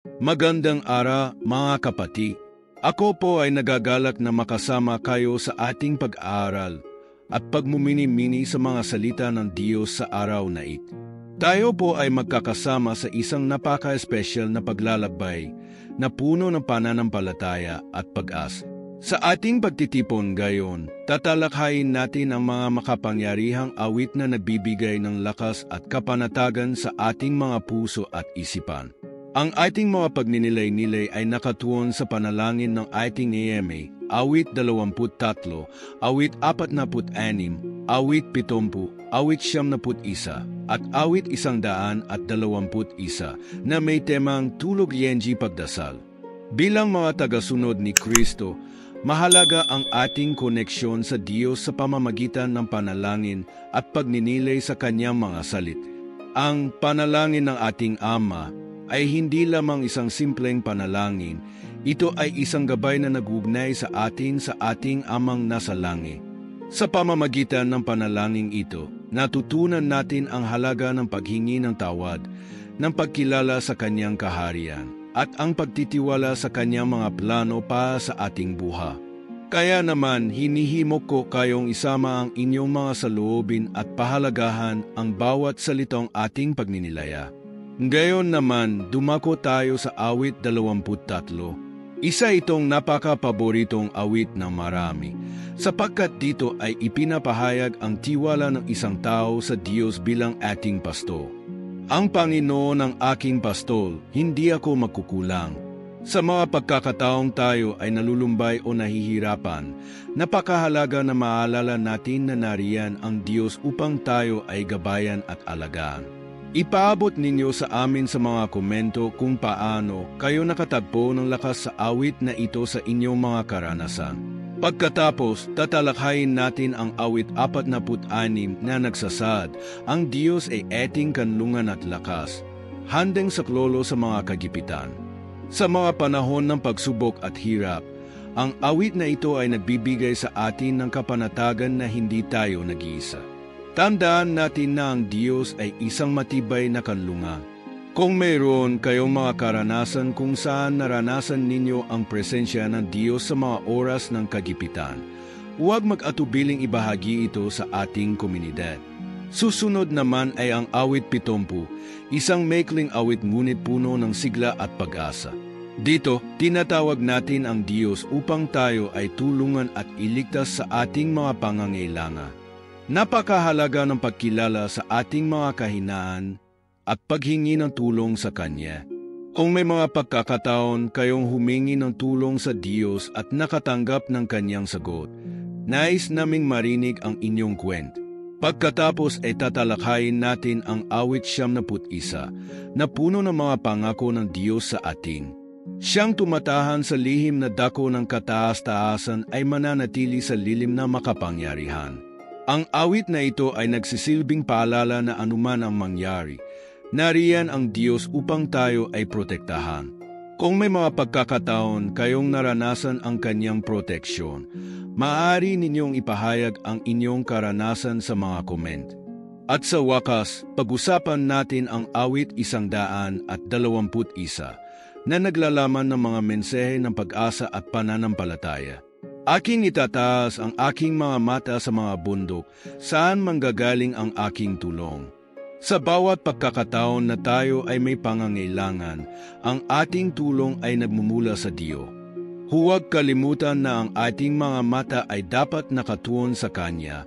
Magandang araw mga kapatid. Ako po ay nagagalak na makasama kayo sa ating pag-aaral at pagmumini-mini sa mga salita ng Diyos sa araw na ito. Tayo po ay magkakasama sa isang napaka-espesyal na paglalakbay na puno ng pananampalataya at pag-asa. Sa ating pagtitipon gayon, tatalakhayin natin ang mga makapangyarihang awit na nagbibigay ng lakas at kapanatagan sa ating mga puso at isipan. Ang ating mga pagninilay-nilay ay nakatuon sa panalangin ng ating Nehemia, awit 23, awit 46, awit 70, awit 71, at awit 121 na may temang tulog yenji pagdasal. Bilang mga tagasunod ni Kristo, mahalaga ang ating koneksyon sa Diyos sa pamamagitan ng panalangin at pagninilay sa Kanyang mga salita. Ang panalangin ng ating Ama ay hindi lamang isang simpleng panalangin, ito ay isang gabay na nagugnay sa ating Amang nasa langit. Sa pamamagitan ng panalangin ito, natutunan natin ang halaga ng paghingi ng tawad, ng pagkilala sa Kanyang kaharian, at ang pagtitiwala sa Kanyang mga plano para sa ating buhay. Kaya naman, hinihimok ko kayong isama ang inyong mga saloobin at pahalagahan ang bawat salitang ating pagninilaya. Ngayon naman, dumako tayo sa awit 23. Isa itong napaka-paboritong awit ng marami, sapagkat dito ay ipinapahayag ang tiwala ng isang tao sa Diyos bilang ating pasto. Ang Panginoon ang aking pastol, hindi ako magkukulang. Sa mga pagkakataong tayo ay nalulumbay o nahihirapan, napakahalaga na maalala natin na nariyan ang Diyos upang tayo ay gabayan at alagaan. Ipaabot ninyo sa amin sa mga komento kung paano kayo nakatagpo ng lakas sa awit na ito sa inyong mga karanasan. Pagkatapos, tatalakhayin natin ang awit 46 na nagsasad, ang Diyos ay ating kanlungan at lakas, handeng saklolo sa mga kagipitan. Sa mga panahon ng pagsubok at hirap, ang awit na ito ay nagbibigay sa atin ng kapanatagan na hindi tayo nag-iisa. Tandaan natin na ang Diyos ay isang matibay na kanlungan. Kung mayroon kayong mga karanasan kung saan naranasan ninyo ang presensya ng Diyos sa mga oras ng kagipitan, huwag mag-atubiling ibahagi ito sa ating komunidad. Susunod naman ay ang awit 70, isang maikling awit ngunit puno ng sigla at pag-asa. Dito, tinatawag natin ang Diyos upang tayo ay tulungan at iligtas sa ating mga pangangailangan. Napakahalaga ng pagkilala sa ating mga kahinaan at paghingi ng tulong sa Kanya. Kung may mga pagkakataon kayong humingi ng tulong sa Diyos at nakatanggap ng Kanyang sagot, nais naming marinig ang inyong kwento. Pagkatapos ay tatalakhayin natin ang awit 71 na puno ng mga pangako ng Diyos sa atin. Siyang tumatahan sa lihim na dako ng kataas-taasan ay mananatili sa lilim na makapangyarihan. Ang awit na ito ay nagsisilbing paalala na anuman ang mangyari, nariyan ang Diyos upang tayo ay protektahan. Kung may mga pagkakataon kayong naranasan ang Kanyang proteksyon, maaari ninyong ipahayag ang inyong karanasan sa mga comment. At sa wakas, pag-usapan natin ang awit 121 na naglalaman ng mga mensahe ng pag-asa at pananampalataya. Aking itataas ang aking mga mata sa mga bundok, saan manggagaling ang aking tulong. Sa bawat pagkakataon na tayo ay may pangangailangan, ang ating tulong ay nagmumula sa Diyos. Huwag kalimutan na ang ating mga mata ay dapat nakatuon sa Kanya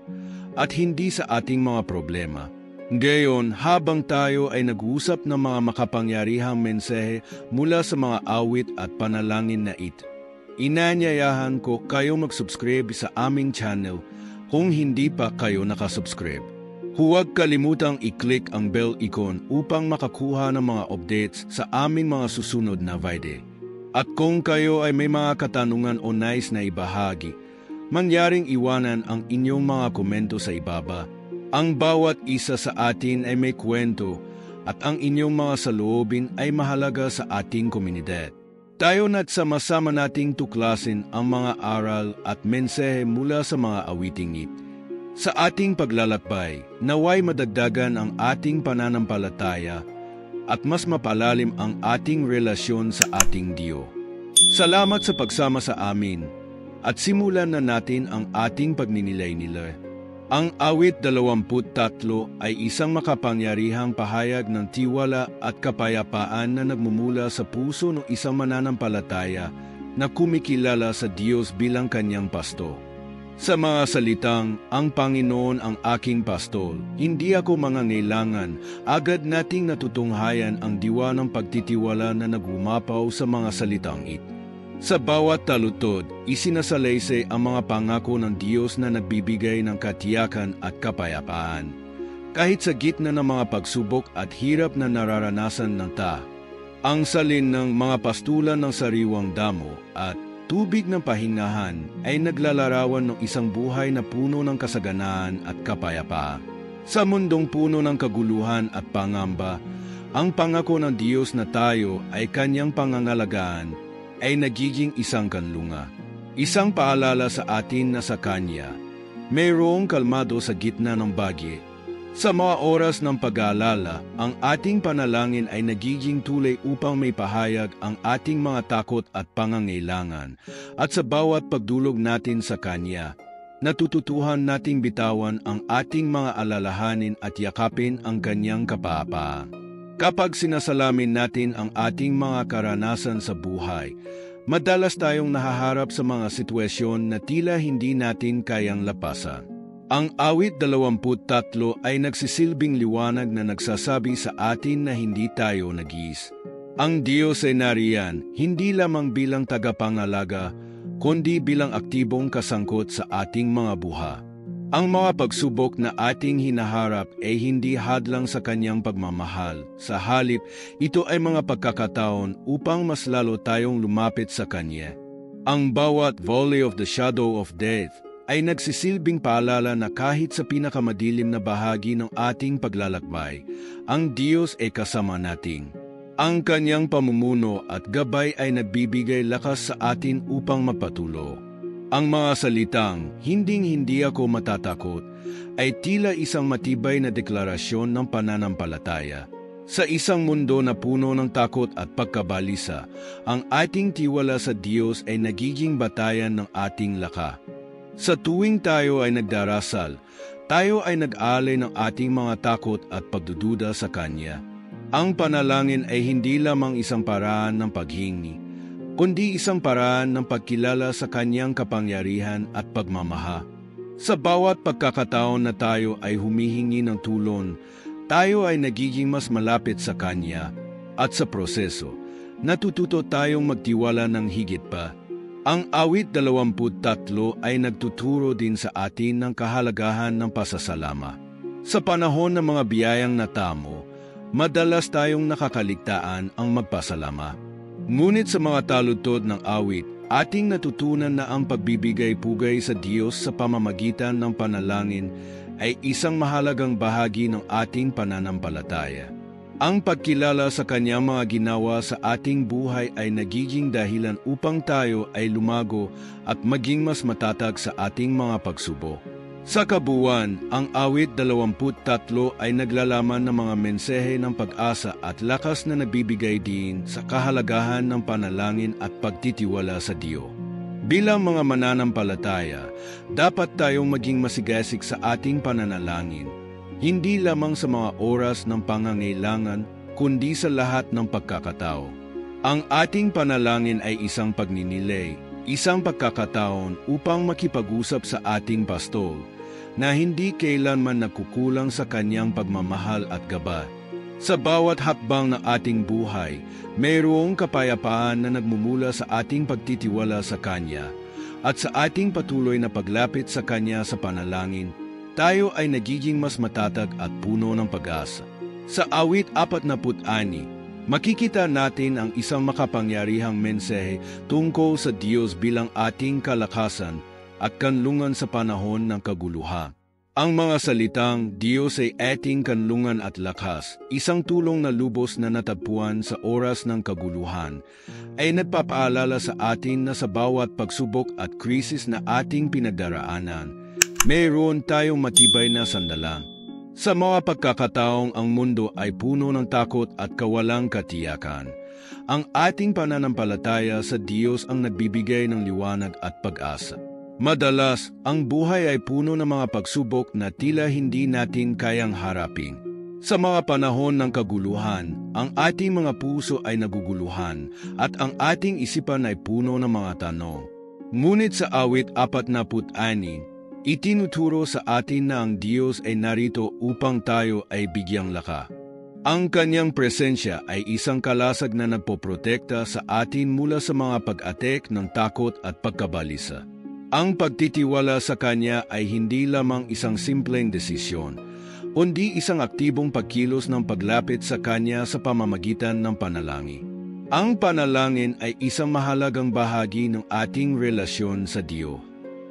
at hindi sa ating mga problema. Ngayon, habang tayo ay nag-uusap ng mga makapangyarihang mensahe mula sa mga awit at panalangin na ito, inanyayahan ko kayo mag-subscribe sa aming channel kung hindi pa kayo nakasubscribe. Huwag kalimutang i-click ang bell icon upang makakuha ng mga updates sa aming mga susunod na video. At kung kayo ay may mga katanungan o nais na ibahagi, mangyaring iwanan ang inyong mga komento sa ibaba. Ang bawat isa sa atin ay may kwento at ang inyong mga saloobin ay mahalaga sa ating komunidad. Tayo na't sama-sama nating tuklasin ang mga aral at mensahe mula sa mga awiting ito. Sa ating paglalakbay, naway madagdagan ang ating pananampalataya at mas mapalalim ang ating relasyon sa ating Diyos. Salamat sa pagsama sa amin at simulan na natin ang ating pagninilay-nilay. Ang awit 23 ay isang makapangyarihang pahayag ng tiwala at kapayapaan na nagmumula sa puso ng isang mananampalataya na kumikilala sa Diyos bilang kanyang pasto. Sa mga salitang, ang Panginoon ang aking pastol, hindi ako mangangailangan, agad nating natutunghayan ang diwa ng pagtitiwala na nagumapaw sa mga salitang ito. Sa bawat talutod, isinasalaysay ang mga pangako ng Diyos na nagbibigay ng katiyakan at kapayapaan. Kahit sa gitna ng mga pagsubok at hirap na nararanasan ng ang salin ng mga pastulan ng sariwang damo at tubig ng pahingahan ay naglalarawan ng isang buhay na puno ng kasaganaan at kapayapaan. Sa mundong puno ng kaguluhan at pangamba, ang pangako ng Diyos na tayo ay kanyang pangangalagaan ay nagiging isang kanlunga. Isang paalala sa atin na sa Kanya, mayroong kalmado sa gitna ng bagyo. Sa mga oras ng pag-aalala, ang ating panalangin ay nagiging tulay upang may pahayag ang ating mga takot at pangangailangan. At sa bawat pagdulog natin sa Kanya, natututuhan nating bitawan ang ating mga alalahanin at yakapin ang Kanyang kapayapaan. Kapag sinasalamin natin ang ating mga karanasan sa buhay, madalas tayong nahaharap sa mga sitwasyon na tila hindi natin kayang lapasan. Ang awit 23 ay nagsisilbing liwanag na nagsasabi sa atin na hindi tayo nag-iisa. Ang Diyos ay nariyan, hindi lamang bilang tagapangalaga, kundi bilang aktibong kasangkot sa ating mga buhay. Ang mga pagsubok na ating hinaharap ay hindi hadlang sa kanyang pagmamahal. Sa halip, ito ay mga pagkakataon upang mas lalo tayong lumapit sa Kanya. Ang bawat valley of the shadow of death ay nagsisilbing paalala na kahit sa pinakamadilim na bahagi ng ating paglalakbay, ang Diyos ay kasama natin. Ang Kanyang pamumuno at gabay ay nagbibigay lakas sa atin upang mapatuloy. Ang mga salitang, hinding-hindi ako matatakot, ay tila isang matibay na deklarasyon ng pananampalataya. Sa isang mundo na puno ng takot at pagkabalisa, ang ating tiwala sa Diyos ay nagiging batayan ng ating lakas. Sa tuwing tayo ay nagdarasal, tayo ay nag-alay ng ating mga takot at pagdududa sa Kanya. Ang panalangin ay hindi lamang isang paraan ng paghingi, kundi isang paraan ng pagkilala sa Kanyang kapangyarihan at pagmamahal. Sa bawat pagkakataon na tayo ay humihingi ng tulong, tayo ay nagiging mas malapit sa Kanya, at sa proseso, natututo tayong magtiwala ng higit pa. Ang awit 23 ay nagtuturo din sa atin ng kahalagahan ng pasasalamat. Sa panahon ng mga biyayang natamo, madalas tayong nakakaligtaan ang magpasalamat. Ngunit sa mga taludtod ng awit, ating natutunan na ang pagbibigay-pugay sa Diyos sa pamamagitan ng panalangin ay isang mahalagang bahagi ng ating pananampalataya. Ang pagkilala sa Kanyang mga ginawa sa ating buhay ay nagiging dahilan upang tayo ay lumago at maging mas matatag sa ating mga pagsubok. Sa kabuuan, ang awit 23 ay naglalaman ng mga mensahe ng pag-asa at lakas na nagbibigay din sa kahalagahan ng panalangin at pagtitiwala sa Diyos. Bilang mga mananampalataya, dapat tayong maging masigasig sa ating pananalangin, hindi lamang sa mga oras ng pangangailangan, kundi sa lahat ng pagkakatao. Ang ating panalangin ay isang pagninilay, isang pagkakataon upang makipag-usap sa ating pastol, na hindi kailanman nakukulang sa kanyang pagmamahal at gabay. Sa bawat hakbang ng ating buhay, mayroong kapayapaan na nagmumula sa ating pagtitiwala sa Kanya, at sa ating patuloy na paglapit sa Kanya sa panalangin, tayo ay nagiging mas matatag at puno ng pag-asa. Sa awit 46, makikita natin ang isang makapangyarihang mensahe tungkol sa Diyos bilang ating kalakasan at kanlungan sa panahon ng kaguluhan. Ang mga salitang Diyos ay ating kanlungan at lakas, isang tulong na lubos na natagpuan sa oras ng kaguluhan, ay nagpapaalala sa atin na sa bawat pagsubok at krisis na ating pinagdaraanan, mayroon tayong matibay na sandalan. Sa mga pagkakataong ang mundo ay puno ng takot at kawalang katiyakan, ang ating pananampalataya sa Diyos ang nagbibigay ng liwanag at pag-asa. Madalas, ang buhay ay puno ng mga pagsubok na tila hindi natin kayang harapin. Sa mga panahon ng kaguluhan, ang ating mga puso ay naguguluhan at ang ating isipan ay puno ng mga tanong. Ngunit sa awit 46, itinuturo sa atin na ang Diyos ay narito upang tayo ay bigyang laka. Ang kanyang presensya ay isang kalasag na nagpoprotekta sa atin mula sa mga pag-atek ng takot at pagkabalisa. Ang pagtitiwala sa Kanya ay hindi lamang isang simpleng desisyon, kundi isang aktibong pagkilos ng paglapit sa Kanya sa pamamagitan ng panalangin. Ang panalangin ay isang mahalagang bahagi ng ating relasyon sa Diyos.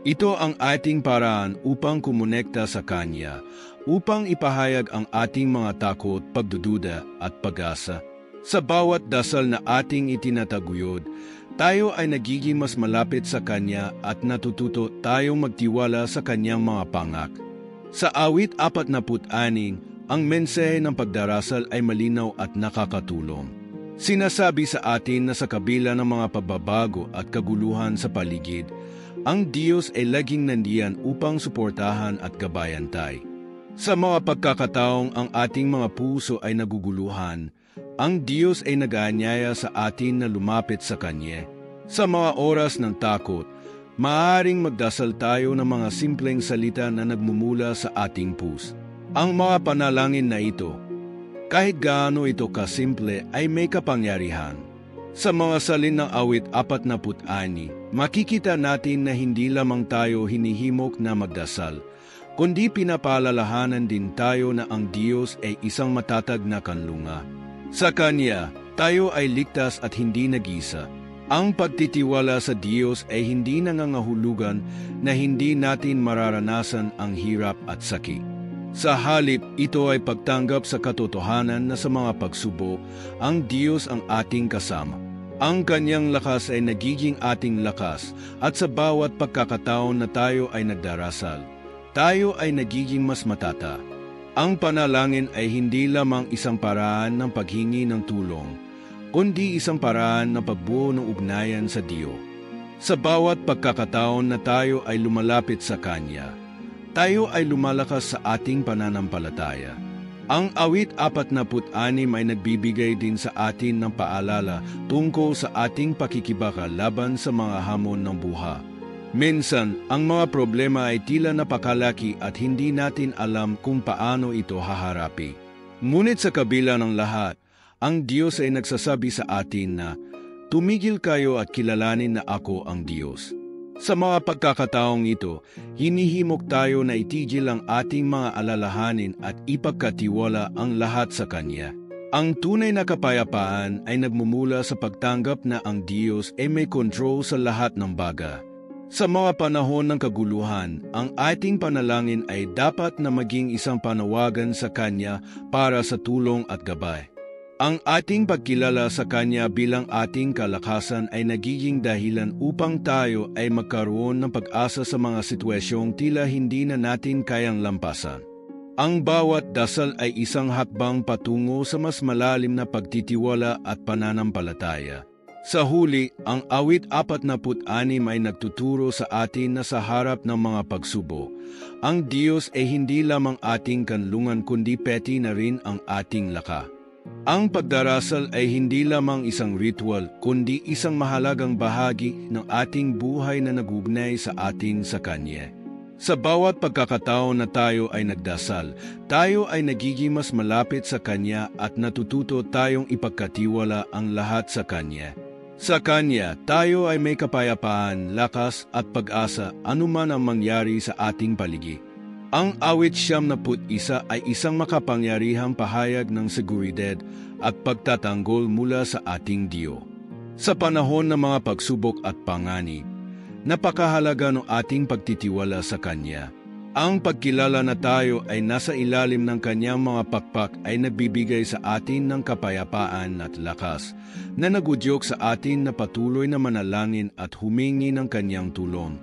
Ito ang ating paraan upang kumonekta sa Kanya, upang ipahayag ang ating mga takot, pagdududa at pag-asa. Sa bawat dasal na ating itinataguyod, tayo ay nagiging mas malapit sa Kanya at natututo tayong magtiwala sa Kanyang mga pangak. Sa awit 46, ang mensahe ng pagdarasal ay malinaw at nakakatulong. Sinasabi sa atin na sa kabila ng mga pagbabago at kaguluhan sa paligid, ang Diyos ay laging nandiyan upang suportahan at gabayan tayo. Sa mga pagkakataong ang ating mga puso ay naguguluhan, ang Diyos ay nag-aanyaya sa atin na lumapit sa Kanya. Sa mga oras ng takot, maaaring magdasal tayo ng mga simpleng salita na nagmumula sa ating puso. Ang mga panalangin na ito, kahit gaano ito kasimple, ay may kapangyarihan. Sa mga salin ng awit 46, makikita natin na hindi lamang tayo hinihimok na magdasal, kundi pinapaalalahanan din tayo na ang Diyos ay isang matatag na kanlunga. Sa Kanya, tayo ay ligtas at hindi nag-isa. Ang pagtitiwala sa Diyos ay hindi nangangahulugan na hindi natin mararanasan ang hirap at sakit. Sa halip, ito ay pagtanggap sa katotohanan na sa mga pagsubok, ang Diyos ang ating kasama. Ang Kanyang lakas ay nagiging ating lakas at sa bawat pagkakataon na tayo ay nagdarasal, tayo ay nagiging mas matata. Ang panalangin ay hindi lamang isang paraan ng paghingi ng tulong, kundi isang paraan ng pagbuo ng ugnayan sa Diyos. Sa bawat pagkakataon na tayo ay lumalapit sa Kanya, tayo ay lumalakas sa ating pananampalataya. Ang awit 46 ay nagbibigay din sa atin ng paalala tungkol sa ating pakikibaka laban sa mga hamon ng buhay. Minsan, ang mga problema ay tila napakalaki at hindi natin alam kung paano ito haharapin. Ngunit sa kabila ng lahat, ang Diyos ay nagsasabi sa atin na, "Tumigil kayo at kilalanin na ako ang Diyos." Sa mga pagkakataong ito, hinihimok tayo na itigil ang ating mga alalahanin at ipagkatiwala ang lahat sa Kanya. Ang tunay na kapayapaan ay nagmumula sa pagtanggap na ang Diyos ay may kontrol sa lahat ng bagay. Sa mga panahon ng kaguluhan, ang ating panalangin ay dapat na maging isang panawagan sa Kanya para sa tulong at gabay. Ang ating pagkilala sa Kanya bilang ating kalakasan ay nagiging dahilan upang tayo ay magkaroon ng pag-asa sa mga sitwasyong tila hindi na natin kayang lampasan. Ang bawat dasal ay isang hakbang patungo sa mas malalim na pagtitiwala at pananampalataya. Sa huli, ang awit 46 ay nagtuturo sa atin na sa harap ng mga pagsubok, ang Diyos ay hindi lamang ating kanlungan kundi pati na rin ang ating laka. Ang pagdarasal ay hindi lamang isang ritual, kundi isang mahalagang bahagi ng ating buhay na nagugnay sa atin sa Kanya. Sa bawat pagkakataon na tayo ay nagdasal, tayo ay nagiging mas malapit sa Kanya at natututo tayong ipagkatiwala ang lahat sa Kanya. Sa Kanya, tayo ay may kapayapaan, lakas at pag-asa anuman ang mangyari sa ating paligid. Ang awit 71 ay isang makapangyarihang pahayag ng seguridad at pagtatanggol mula sa ating Diyos. Sa panahon ng mga pagsubok at panganib, napakahalaga ng ating pagtitiwala sa Kanya. Ang pagkilala na tayo ay nasa ilalim ng Kanyang mga pakpak ay nagbibigay sa atin ng kapayapaan at lakas na nagudyok sa atin na patuloy na manalangin at humingi ng Kanyang tulong.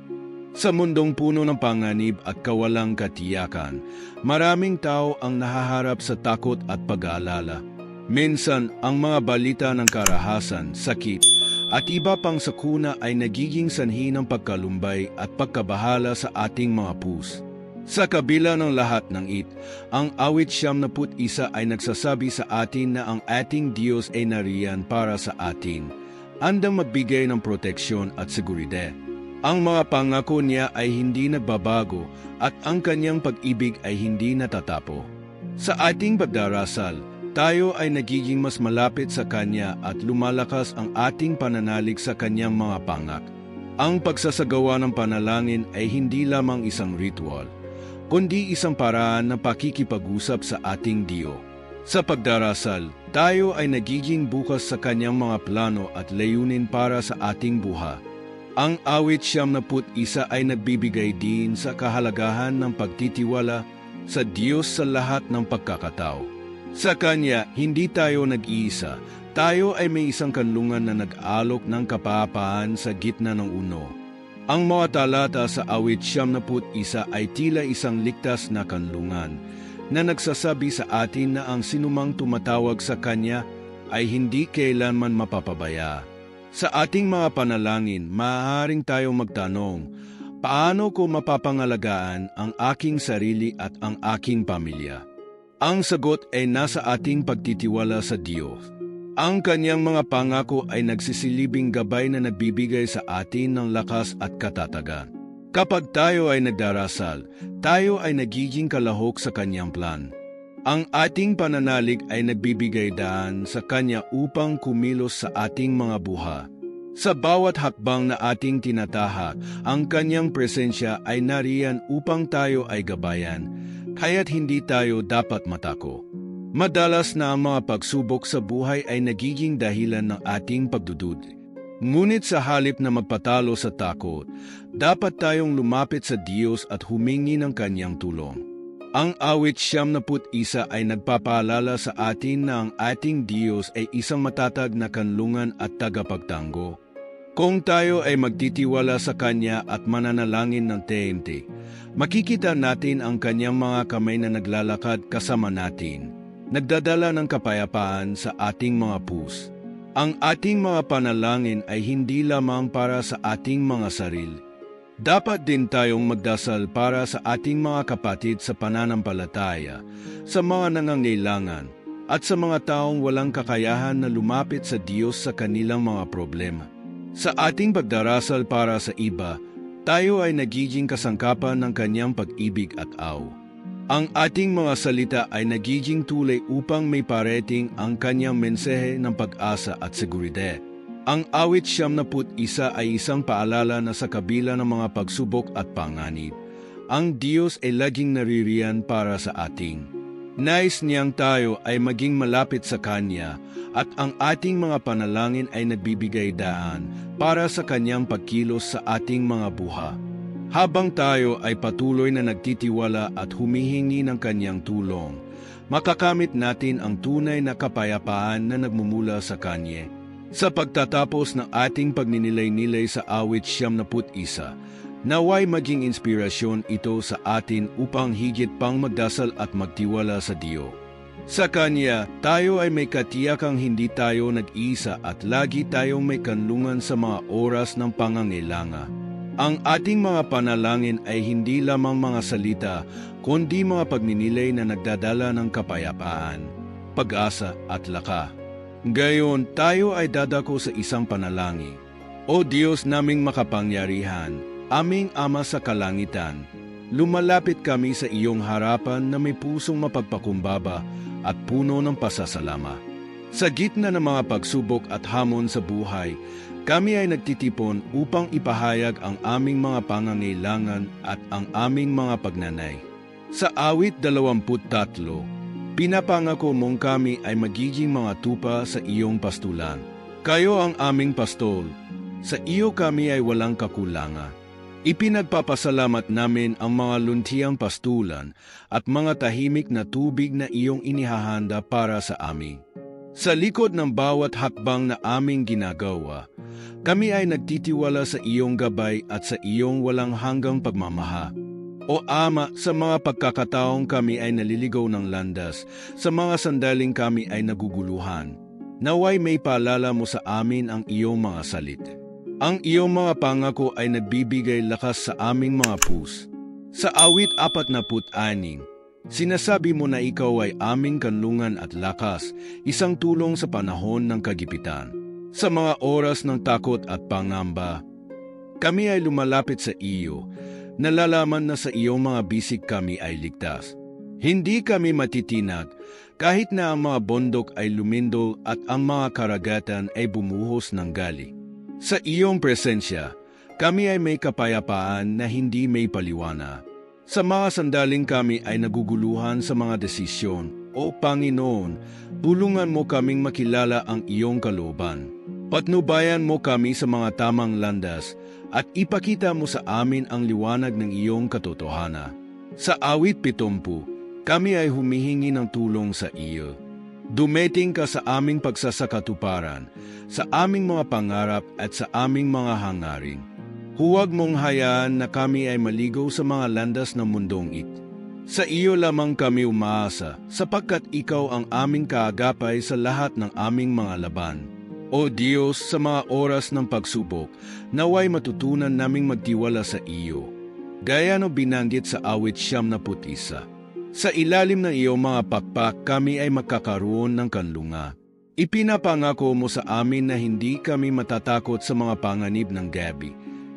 Sa mundong puno ng panganib at kawalang katiyakan, maraming tao ang nahaharap sa takot at pag-aalala. Minsan, ang mga balita ng karahasan, sakit, at iba pang sakuna ay nagiging sanhi ng pagkalumbay at pagkabahala sa ating mga puso. Sa kabila ng lahat ng ang awit 71 ay nagsasabi sa atin na ang ating Diyos ay nariyan para sa atin, handang magbigay ng proteksyon at seguridad. Ang mga pangako niya ay hindi nagbabago at ang kanyang pag-ibig ay hindi natatapo. Sa ating pagdarasal, tayo ay nagiging mas malapit sa Kanya at lumalakas ang ating pananalig sa Kanyang mga pangak. Ang pagsasagawa ng panalangin ay hindi lamang isang ritual, kundi isang paraan ng pakikipag-usap sa ating Diyos. Sa pagdarasal, tayo ay nagiging bukas sa Kanyang mga plano at layunin para sa ating buhay. Ang awit 71 ay nagbibigay din sa kahalagahan ng pagtitiwala sa Diyos sa lahat ng pagkakatao. Sa Kanya, hindi tayo nag-iisa. Tayo ay may isang kanlungan na nag-alok ng kapayapaan sa gitna ng uno. Ang mga talata sa awit 71 ay tila isang ligtas na kanlungan na nagsasabi sa atin na ang sinumang tumatawag sa Kanya ay hindi kailanman mapapabaya. Sa ating mga panalangin, maaaring tayong magtanong, paano ko mapapangalagaan ang aking sarili at ang aking pamilya? Ang sagot ay nasa ating pagtitiwala sa Diyos. Ang Kanyang mga pangako ay nagsisilbing gabay na nagbibigay sa atin ng lakas at katatagan. Kapag tayo ay nagdarasal, tayo ay nagiging kalahok sa Kanyang plan. Ang ating pananalig ay nagbibigay daan sa Kanya upang kumilos sa ating mga buhay. Sa bawat hakbang na ating tinatahak, ang Kanyang presensya ay nariyan upang tayo ay gabayan, kaya't hindi tayo dapat matako. Madalas na ang mga pagsubok sa buhay ay nagiging dahilan ng ating pagdudud. Ngunit sa halip na magpatalo sa takot, dapat tayong lumapit sa Diyos at humingi ng Kanyang tulong. Ang awit 71 ay nagpapaalala sa atin na ang ating Diyos ay isang matatag na kanlungan at tagapagtango. Kung tayo ay magtitiwala sa Kanya at mananalangin ng taimtim, makikita natin ang Kanyang mga kamay na naglalakad kasama natin, nagdadala ng kapayapaan sa ating mga puso. Ang ating mga panalangin ay hindi lamang para sa ating mga sarili. Dapat din tayong magdasal para sa ating mga kapatid sa pananampalataya, sa mga nangangailangan, at sa mga taong walang kakayahan na lumapit sa Diyos sa kanilang mga problema. Sa ating pagdarasal para sa iba, tayo ay nagiging kasangkapan ng Kanyang pag-ibig at aw. Ang ating mga salita ay nagiging tulay upang may parating ang Kanyang mensahe ng pag-asa at seguridad. Ang awit 71 ay isang paalala na sa kabila ng mga pagsubok at panganib, ang Diyos ay laging naririyan para sa ating. Nais niyang tayo ay maging malapit sa Kanya at ang ating mga panalangin ay nagbibigay daan para sa Kanyang pagkilos sa ating mga buhay. Habang tayo ay patuloy na nagtitiwala at humihingi ng Kanyang tulong, makakamit natin ang tunay na kapayapaan na nagmumula sa Kanya. Sa pagtatapos ng ating pagninilay-nilay sa awit 71, naway maging inspirasyon ito sa atin upang higit pang magdasal at magtiwala sa Diyos. Sa Kanya, tayo ay may katiyakang hindi tayo nag-isa at lagi tayong may kanlungan sa mga oras ng pangangailangan. Ang ating mga panalangin ay hindi lamang mga salita, kundi mga pagninilay na nagdadala ng kapayapaan, pag-asa at lakas. Gayon, tayo ay dadako sa isang panalangin. O Diyos naming makapangyarihan, aming Ama sa kalangitan, lumalapit kami sa iyong harapan na may pusong mapagpakumbaba at puno ng pasasalamat. Sa gitna ng mga pagsubok at hamon sa buhay, kami ay nagtitipon upang ipahayag ang aming mga pangangailangan at ang aming mga pagnanay. Sa awit 23, pinapangako mong kami ay magiging mga tupa sa iyong pastulan. Kayo ang aming pastol. Sa iyo kami ay walang kakulangan. Ipinagpapasalamat namin ang mga luntiang pastulan at mga tahimik na tubig na iyong inihahanda para sa amin. Sa likod ng bawat hakbang na aming ginagawa, kami ay nagtitiwala sa iyong gabay at sa iyong walang hanggang pagmamaha. O Ama, sa mga pagkakataong kami ay naliligaw ng landas, sa mga sandaling kami ay naguguluhan, naway may paalala mo sa amin ang iyong mga salit. Ang iyong mga pangako ay nagbibigay lakas sa aming mga pus. Sa awit 46, sinasabi mo na ikaw ay aming kanlungan at lakas, isang tulong sa panahon ng kagipitan. Sa mga oras ng takot at pangamba, kami ay lumalapit sa iyo, nalalaman na sa iyong mga bisig kami ay ligtas. Hindi kami matitinag kahit na ang mga bundok ay lumindol at ang mga karagatan ay bumuhos ng gali. Sa iyong presensya, kami ay may kapayapaan na hindi may paliwana. Sa mga sandaling kami ay naguguluhan sa mga desisyon, O Panginoon, tulungan mo kaming makilala ang iyong kalooban. Patnubayan mo kami sa mga tamang landas at ipakita mo sa amin ang liwanag ng iyong katotohanan. Sa awit 70, kami ay humihingi ng tulong sa iyo. Dumating ka sa aming pagsasakatuparan, sa aming mga pangarap at sa aming mga hangarin. Huwag mong hayaan na kami ay maligaw sa mga landas ng mundong ito. Sa iyo lamang kami umaasa, sapagkat ikaw ang aming kaagapay sa lahat ng aming mga laban. O Diyos, sa mga oras ng pagsubok, naway matutunan naming magtiwala sa iyo. Gaya no binanggit sa awit 71. Sa ilalim ng iyong mga pakpak, kami ay magkakaroon ng kanlunga. Ipinapangako mo sa amin na hindi kami matatakot sa mga panganib ng gabi,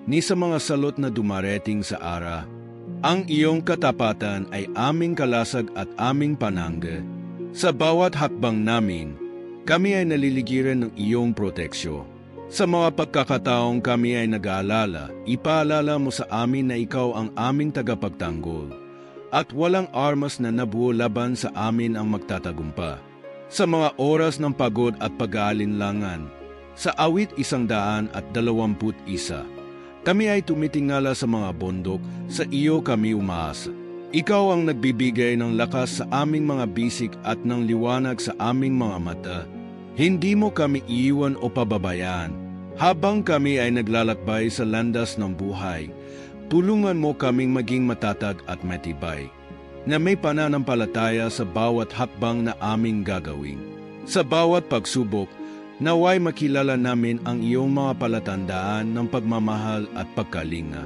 ni sa mga salot na dumarating sa ara. Ang iyong katapatan ay aming kalasag at aming panangga. Sa bawat hakbang namin, kami ay naliligiran ng iyong proteksyon. Sa mga pagkakataong kami ay nag-aalala, ipaalala mo sa amin na ikaw ang aming tagapagtanggol, at walang armas na nabuo laban sa amin ang magtatagumpa. Sa mga oras ng pagod at pag-aalinlangan, sa awit 121, kami ay tumitingala sa mga bundok, sa iyo kami umaasa. Ikaw ang nagbibigay ng lakas sa aming mga bisig at ng liwanag sa aming mga mata. Hindi mo kami iiwan o pababayaan. Habang kami ay naglalakbay sa landas ng buhay, tulungan mo kaming maging matatag at matibay, na may pananampalataya sa bawat hakbang na aming gagawin. Sa bawat pagsubok, naway makilala namin ang iyong mga palatandaan ng pagmamahal at pagkalinga.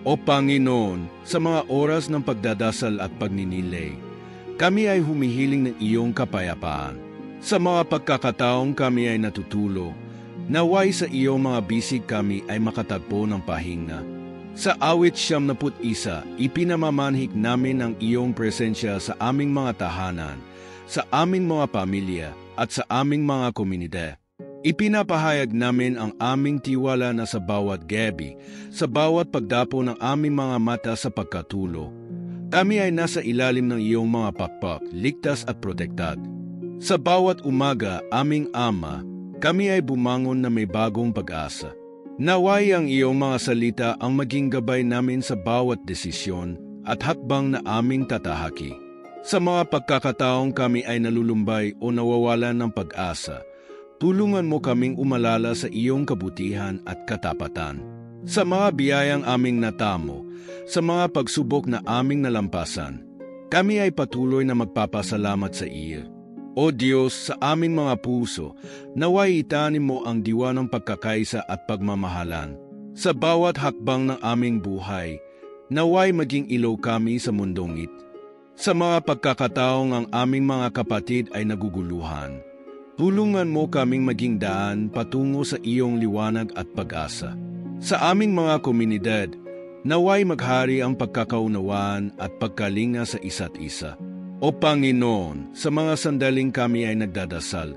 O Panginoon, sa mga oras ng pagdadasal at pagninilay, kami ay humihiling ng iyong kapayapaan. Sa mga pagkakataong kami ay natutulo, naway sa iyong mga bisig kami ay makatagpo ng pahinga. Sa awit 71, ipinamamanhik namin ang iyong presensya sa aming mga tahanan, sa aming mga pamilya at sa aming mga komunidad. Ipinapahayag namin ang aming tiwala na sa bawat gabi, sa bawat pagdapo ng aming mga mata sa pagkatulo, kami ay nasa ilalim ng iyong mga pakpak, ligtas at protektad. Sa bawat umaga, aming Ama, kami ay bumangon na may bagong pag-asa. Naway ang iyong mga salita ang maging gabay namin sa bawat desisyon at hakbang na aming tatahaki. Sa mga pagkakataong kami ay nalulumbay o nawawalan ng pag-asa, tulungan mo kaming umalala sa iyong kabutihan at katapatan. Sa mga biyayang aming natamo, sa mga pagsubok na aming nalampasan, kami ay patuloy na magpapasalamat sa iyo. O Diyos, sa aming mga puso, naway itanim mo ang diwa ng pagkakaisa at pagmamahalan. Sa bawat hakbang ng aming buhay, naway maging ilaw kami sa mundong ito. Sa mga pagkakataong ang aming mga kapatid ay naguguluhan, tulungan mo kaming maging daan patungo sa iyong liwanag at pag-asa. Sa aming mga komunidad, naway maghari ang pagkakaunawaan at pagkalinga sa isa't isa. O Panginoon, sa mga sandaling kami ay nagdadasal,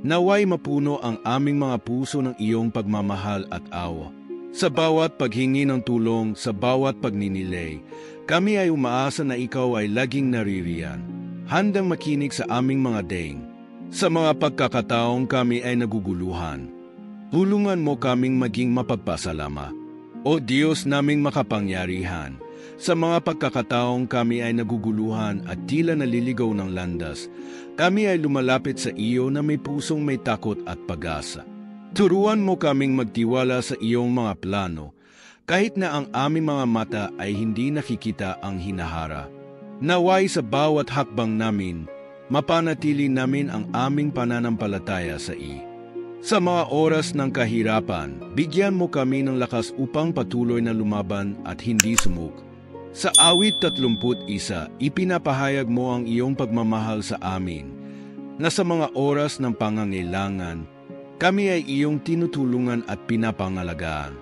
naway mapuno ang aming mga puso ng iyong pagmamahal at awa. Sa bawat paghingi ng tulong, sa bawat pagninilay, kami ay umaasa na ikaw ay laging naririyan, handang makinig sa aming mga daing. Sa mga pagkakataong kami ay naguguluhan, tulungan mo kaming maging mapagpasalama. O Diyos naming makapangyarihan, Sa mga pagkakataong kami ay naguguluhan at tila naliligaw ng landas, kami ay lumalapit sa iyo na may pusong may takot at pag-asa. Turuan mo kaming magtiwala sa iyong mga plano, kahit na ang aming mga mata ay hindi nakikita ang hinahara. Naway sa bawat hakbang namin, mapanatili namin ang aming pananampalataya sa iyo. Sa mga oras ng kahirapan, bigyan mo kami ng lakas upang patuloy na lumaban at hindi sumuko. Sa awit 31, ipinapahayag mo ang iyong pagmamahal sa amin, na sa mga oras ng pangangailangan, kami ay iyong tinutulungan at pinapangalagaan.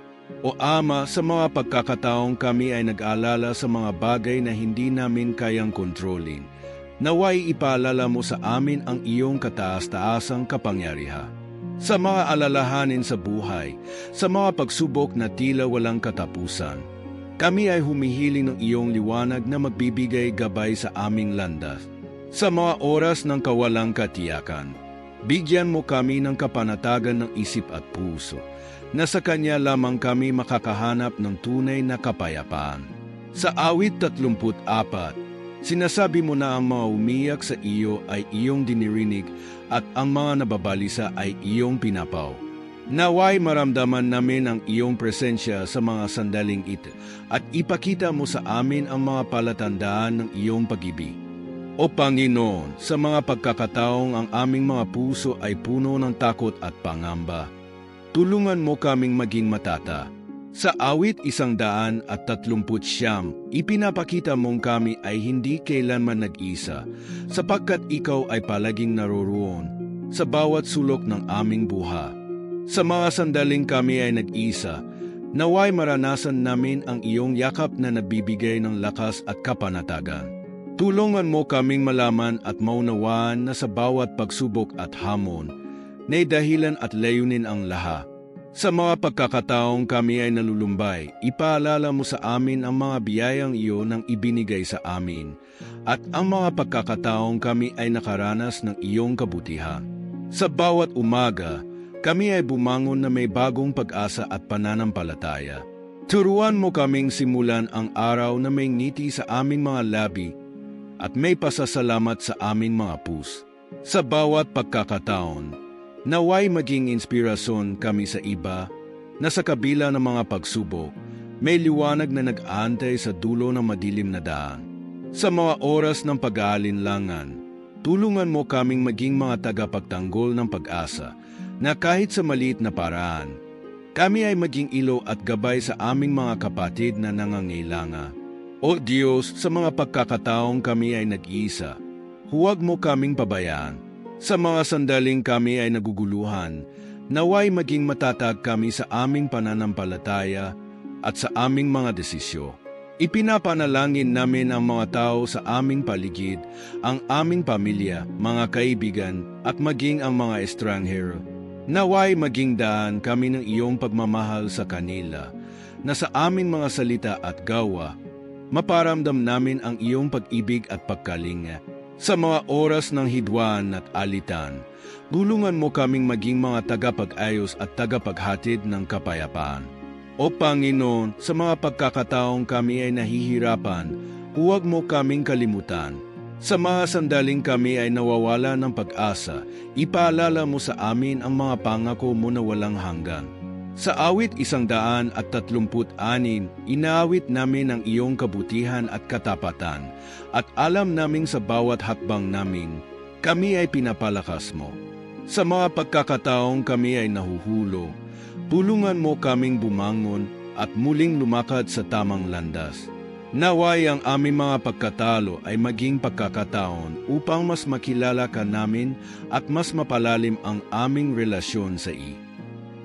O Ama, sa mga pagkakataong kami ay nag-aalala sa mga bagay na hindi namin kayang kontrolin, naway ipaalala mo sa amin ang iyong kataas-taasang kapangyarihan. Sa mga alalahanin sa buhay, sa mga pagsubok na tila walang katapusan, kami ay humihiling ng iyong liwanag na magbibigay gabay sa aming landas. Sa mga oras ng kawalang katiyakan, bigyan mo kami ng kapanatagan ng isip at puso, na sa Kanya lamang kami makakahanap ng tunay na kapayapaan. Sa awit 34, sinasabi mo na ang mga umiyak sa iyo ay iyong dinirinig at ang mga nababalisa ay iyong pinapaw. Naway maramdaman namin ang iyong presensya sa mga sandaling ito at ipakita mo sa amin ang mga palatandaan ng iyong pag-ibig. O Panginoon, sa mga pagkakataong ang aming mga puso ay puno ng takot at pangamba, tulungan mo kaming maging matata. Sa awit 139, ipinapakita mong kami ay hindi kailanman nag-isa, sapagkat ikaw ay palaging naroroon sa bawat sulok ng aming buhay. Sa mga sandaling kami ay nag-isa, naway maranasan namin ang iyong yakap na nabibigay ng lakas at kapanatagan. Tulungan mo kaming malaman at maunawaan na sa bawat pagsubok at hamon, na dahilan at layunin ang lahat. Sa mga pagkakataong kami ay nalulumbay, ipaalala mo sa amin ang mga biyayang iyo nang ibinigay sa amin, at ang mga pagkakataong kami ay nakaranas ng iyong kabutihan. Sa bawat umaga, kami ay bumangon na may bagong pag-asa at pananampalataya. Turuan mo kaming simulan ang araw na may ngiti sa aming mga labi at may pasasalamat sa aming mga puso. Sa bawat pagkakataon, naway maging inspirasyon kami sa iba na sa kabila ng mga pagsubok, may liwanag na nag-aantay sa dulo ng madilim na daan. Sa mga oras ng pag-aalinlangan, tulungan mo kaming maging mga tagapagtanggol ng pag-asa na kahit sa maliit na paraan, kami ay maging ilo at gabay sa aming mga kapatid na nangangailangan. O Diyos, sa mga pagkakataong kami ay nag-iisa, huwag mo kaming pabayaan. Sa mga sandaling kami ay naguguluhan, naway maging matatag kami sa aming pananampalataya at sa aming mga desisyon. Ipinapanalangin namin ang mga tao sa aming paligid, ang aming pamilya, mga kaibigan at maging ang mga estranghero. Naway maging daan kami ng iyong pagmamahal sa kanila, na sa aming mga salita at gawa, maparamdam namin ang iyong pag-ibig at pagkalinga. Sa mga oras ng hidwaan at alitan, tulungan mo kaming maging mga tagapag-ayos at tagapaghatid ng kapayapaan. O Panginoon, sa mga pagkakataong kami ay nahihirapan, huwag mo kaming kalimutan. Sa mga sandaling kami ay nawawala ng pag-asa, ipaalala mo sa amin ang mga pangako mo na walang hanggan. Sa awit 136, inaawit namin ang iyong kabutihan at katapatan, at alam naming sa bawat hakbang namin, kami ay pinapalakas mo. Sa mga pagkakataong kami ay nahuhulo, tulungan mo kaming bumangon at muling lumakad sa tamang landas. Naway ang aming mga pagkatalo ay maging pagkakataon upang mas makilala ka namin at mas mapalalim ang aming relasyon sa iyo.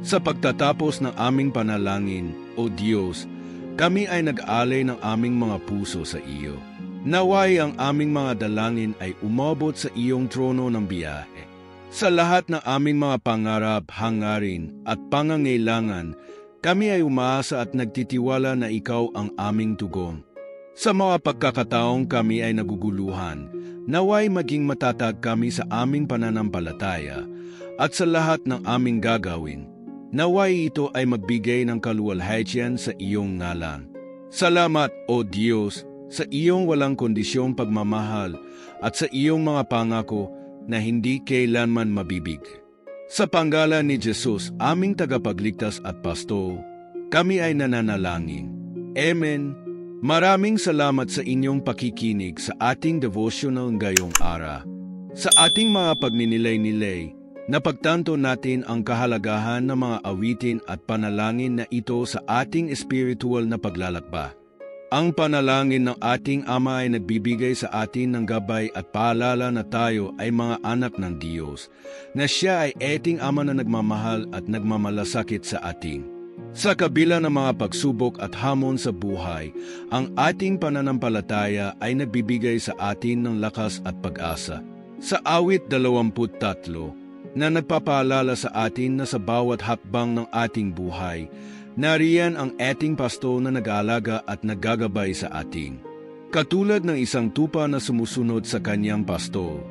Sa pagtatapos ng aming panalangin, O Diyos, kami ay nag-alay ng aming mga puso sa iyo. Naway ang aming mga dalangin ay umabot sa iyong trono ng biyahe. Sa lahat ng aming mga pangarap, hangarin at pangangailangan, kami ay umaasa at nagtitiwala na ikaw ang aming tugon. Sa mga pagkakataong kami ay naguguluhan, naway maging matatag kami sa aming pananampalataya at sa lahat ng aming gagawin. Naway ito ay magbigay ng kaluwalhatian sa iyong ngalan. Salamat, O Diyos, sa iyong walang kondisyong pagmamahal at sa iyong mga pangako na hindi kailanman mabibig. Sa pangalan ni Jesus, aming tagapagligtas at pasto, kami ay nananalangin. Amen. Maraming salamat sa inyong pakikinig sa ating devotional ngayong araw. Sa ating mga pagninilay-nilay, napagtanto natin ang kahalagahan ng mga awitin at panalangin na ito sa ating espiritual na paglalakba. Ang panalangin ng ating Ama ay nagbibigay sa atin ng gabay at paalala na tayo ay mga anak ng Diyos, na Siya ay ating Ama na nagmamahal at nagmamalasakit sa ating. Sa kabila ng mga pagsubok at hamon sa buhay, ang ating pananampalataya ay nagbibigay sa atin ng lakas at pag-asa. Sa awit 23, na nagpapaalala sa atin na sa bawat hakbang ng ating buhay, nariyan ang ating pasto na nag-aalaga at naggagabay sa ating. Katulad ng isang tupa na sumusunod sa kanyang pasto,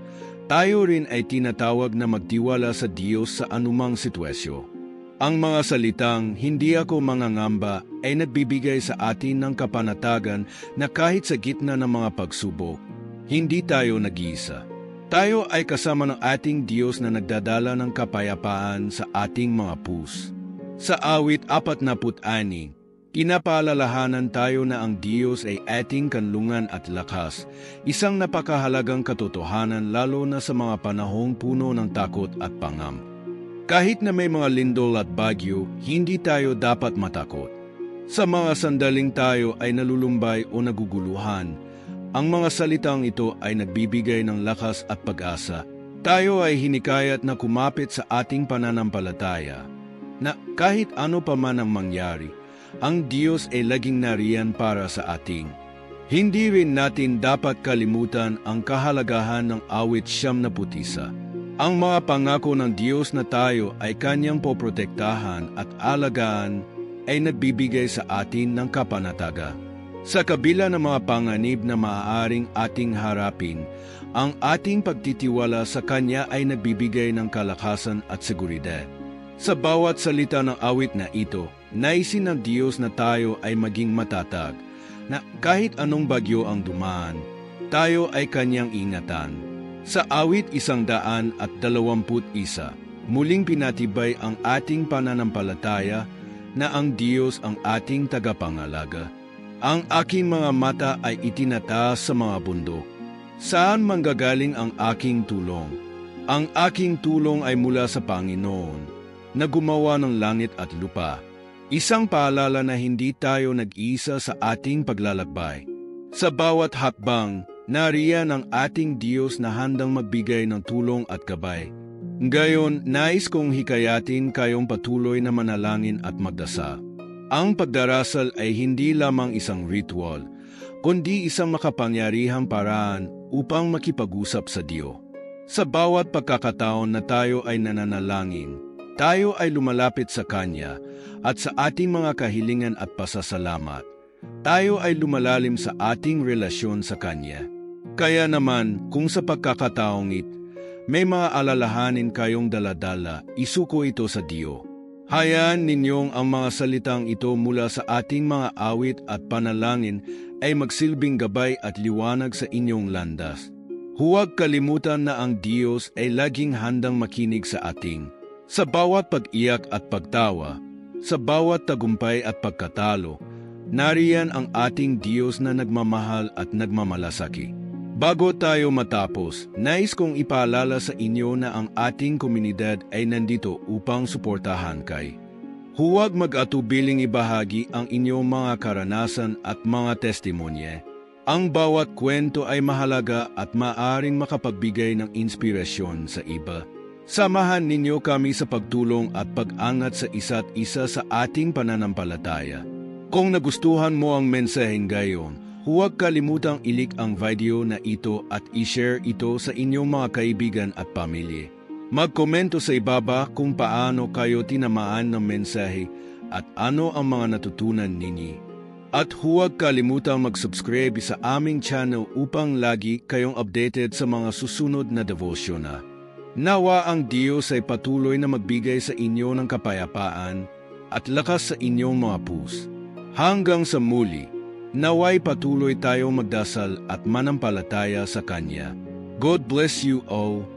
tayo rin ay tinatawag na magtiwala sa Diyos sa anumang sitwasyon. Ang mga salitang, "Hindi ako mangangamba," ay nagbibigay sa atin ng kapanatagan na kahit sa gitna ng mga pagsubok, hindi tayo nag-iisa. Tayo ay kasama ng ating Diyos na nagdadala ng kapayapaan sa ating mga puso. Sa awit 46, kinapaalalahanan tayo na ang Diyos ay ating kanlungan at lakas, isang napakahalagang katotohanan lalo na sa mga panahong puno ng takot at pangamba. Kahit na may mga lindol at bagyo, hindi tayo dapat matakot. Sa mga sandaling tayo ay nalulumbay o naguguluhan, ang mga salitang ito ay nagbibigay ng lakas at pag-asa. Tayo ay hinikayat na kumapit sa ating pananampalataya, na kahit ano pa man ang mangyari, ang Diyos ay laging nariyan para sa ating. Hindi rin natin dapat kalimutan ang kahalagahan ng awit 91. Ang mga pangako ng Diyos na tayo ay Kanyang poprotektahan at alagaan ay nagbibigay sa atin ng kapanataga. Sa kabila ng mga panganib na maaaring ating harapin, ang ating pagtitiwala sa Kanya ay nagbibigay ng kalakasan at seguridad. Sa bawat salita ng awit na ito, naisin ng Diyos na tayo ay maging matatag, na kahit anong bagyo ang dumaan, tayo ay Kanyang ingatan. Sa awit 121, muling pinatibay ang ating pananampalataya na ang Diyos ang ating tagapangalaga. Ang aking mga mata ay itinataas sa mga bundok. Saan manggagaling ang aking tulong? Ang aking tulong ay mula sa Panginoon, na gumawa ng langit at lupa. Isang paalala na hindi tayo nag-isa sa ating paglalakbay. Sa bawat hakbang, nariyan ang ating Diyos na handang magbigay ng tulong at gabay. Ngayon, nais kong hikayatin kayong patuloy na manalangin at magdasal. Ang pagdarasal ay hindi lamang isang ritual, kundi isang makapangyarihang paraan upang makipag-usap sa Diyos. Sa bawat pagkakataon na tayo ay nananalangin, tayo ay lumalapit sa Kanya at sa ating mga kahilingan at pasasalamat. Tayo ay lumalalim sa ating relasyon sa Kanya. Kaya naman, kung sa pagkakataong ito, may mga alalahanin kayong daladala, isuko ito sa Diyos. Hayaan ninyong ang mga salitang ito mula sa ating mga awit at panalangin ay magsilbing gabay at liwanag sa inyong landas. Huwag kalimutan na ang Diyos ay laging handang makinig sa ating. Sa bawat pag-iyak at pagtawa, sa bawat tagumpay at pagkatalo, nariyan ang ating Diyos na nagmamahal at nagmamalasaki. Bago tayo matapos, nais kong ipaalala sa inyo na ang ating komunidad ay nandito upang suportahan kay. Huwag mag-atubiling ibahagi ang inyong mga karanasan at mga testimonya. Ang bawat kwento ay mahalaga at maaaring makapagbigay ng inspirasyon sa iba. Samahan ninyo kami sa pagtulong at pag-angat sa isa't isa sa ating pananampalataya. Kung nagustuhan mo ang mensaheng gayon, huwag kalimutang i-like ang video na ito at i-share ito sa inyong mga kaibigan at pamilya. Magkomento sa ibaba kung paano kayo tinamaan ng mensahe at ano ang mga natutunan ninyo. At huwag kalimutang mag-subscribe sa aming channel upang lagi kayong updated sa mga susunod na devotion na. Nawa ang Diyos ay patuloy na magbigay sa inyo ng kapayapaan at lakas sa inyong mga puso. Hanggang sa muli, Naway patuloy tayong magdasal at manampalataya sa Kanya. God bless you all.